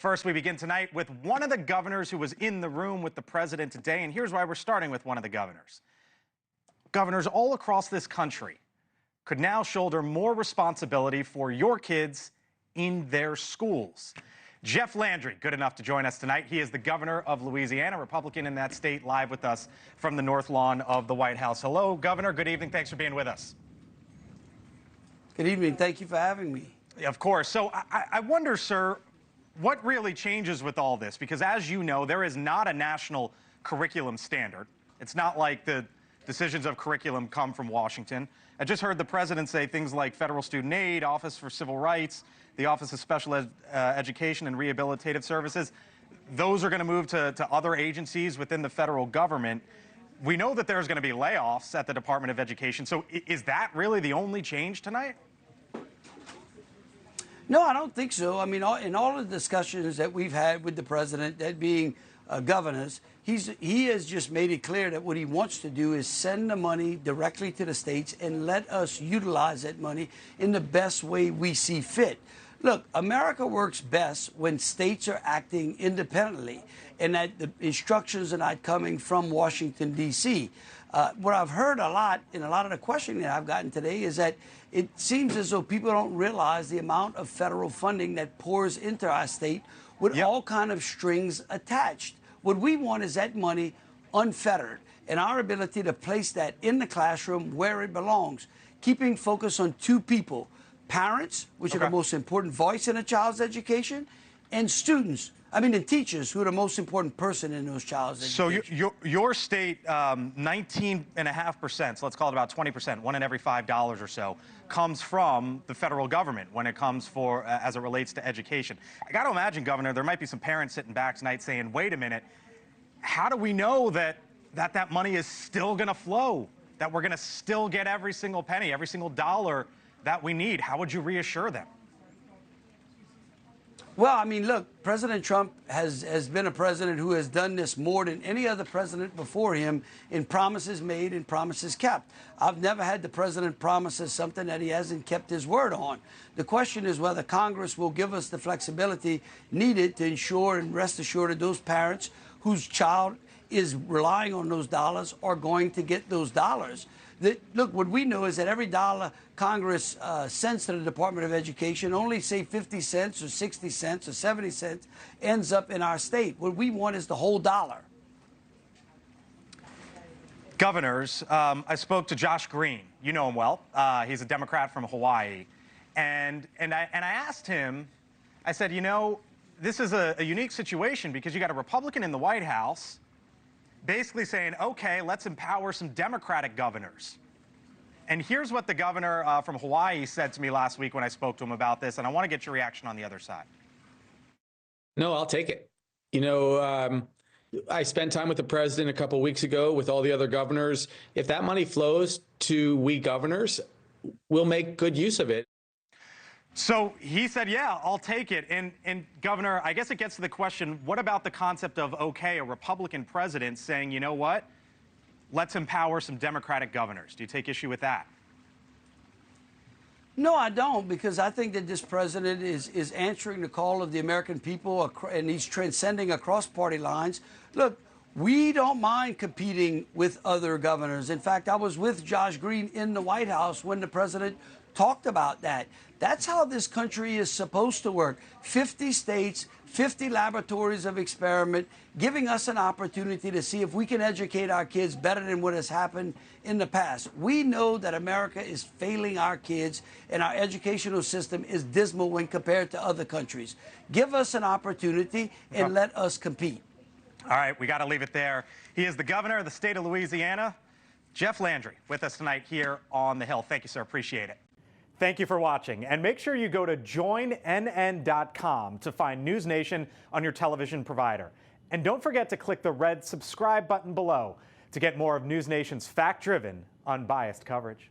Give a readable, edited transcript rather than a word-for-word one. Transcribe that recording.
First, we begin tonight with one of the governors who was in the room with the president today, and here's why we're starting with one of the governors. Governors all across this country could now shoulder more responsibility for your kids in their schools. Jeff Landry, good enough to join us tonight. He is the governor of Louisiana, Republican in that state, live with us from the North Lawn of the White House. Hello, Governor. Good evening. Thanks for being with us. Good evening. Thank you for having me. Of course. So I wonder, sir, what really changes with all this? Because as you know, there is not a national curriculum standard. It's not like the decisions of curriculum come from Washington. I just heard the president say things like federal student aid, Office for Civil Rights, the Office of Special Education and Rehabilitative Services. Those are going to move to other agencies within the federal government. We know that there's going to be layoffs at the Department of Education. So is that really the only change tonight? No, I don't think so. I mean, in all the discussions that we've had with the president, that being governors, he has just made it clear that what he wants to do is send the money directly to the states and let us utilize that money in the best way we see fit. Look, America works best when states are acting independently and that the instructions are not coming from Washington, D.C. What I've heard a lot in a lot of the questioning that I've gotten today is that it seems as though people don't realize the amount of federal funding that pours into our state with all kind of strings attached. What we want is that money unfettered and our ability to place that in the classroom where it belongs, keeping focus on two people: parents, which are the most important voice in a child's education, and students. And teachers, who are the most important person in those child's education. So your state, 19.5%, so let's call it about 20%, one in every $5 or so, comes from the federal government when it comes for, as it relates to education. I got to imagine, Governor, there might be some parents sitting back tonight saying, wait a minute, how do we know that money is still going to flow, that we're going to still get every single penny, every single dollar that we need? How would you reassure them? Well, look, President Trump has been a president who has done this more than any other president before him in promises made and promises kept. I've never had the president promise us something that he hasn't kept his word on. The question is whether Congress will give us the flexibility needed to ensure and rest assured that those parents whose child is relying on those dollars are going to get those dollars. Look, what we know is that every dollar Congress sends to the Department of Education, only say 50 cents or 60 cents or 70 cents ends up in our state. What we want is the whole dollar. Governors, I spoke to Josh Green. You know him well. He's a Democrat from Hawaii. And I asked him, I said, you know, this is a unique situation because you got a Republican in the White House basically saying, okay, let's empower some Democratic governors. And here's what the governor from Hawaii said to me last week when I spoke to him about this, and I want to get your reaction on the other side. No, I'll take it. You know, I spent time with the president a couple of weeks ago with all the other governors. If that money flows to we governors, we'll make good use of it. So he said, yeah, I'll take it. And Governor, I guess it gets to the question, what about the concept of, okay, a Republican president saying, you know what, let's empower some Democratic governors? Do you take issue with that? No, I don't, because I think that this president is answering the call of the American people, and he's transcending across party lines. Look, we don't mind competing with other governors. In fact, I was with Josh Green in the White House when the president talked about that. That's how this country is supposed to work. 50 states, 50 laboratories of experiment, giving us an opportunity to see if we can educate our kids better than what has happened in the past. We know that America is failing our kids and our educational system is dismal when compared to other countries. Give us an opportunity and let us compete. All right, we got to leave it there. He is the governor of the state of Louisiana, Jeff Landry, with us tonight here on the Hill. Thank you, sir. Appreciate it. Thank you for watching, and make sure you go to joinnn.com to find NewsNation on your television provider. And don't forget to click the red subscribe button below to get more of NewsNation's fact-driven, unbiased coverage.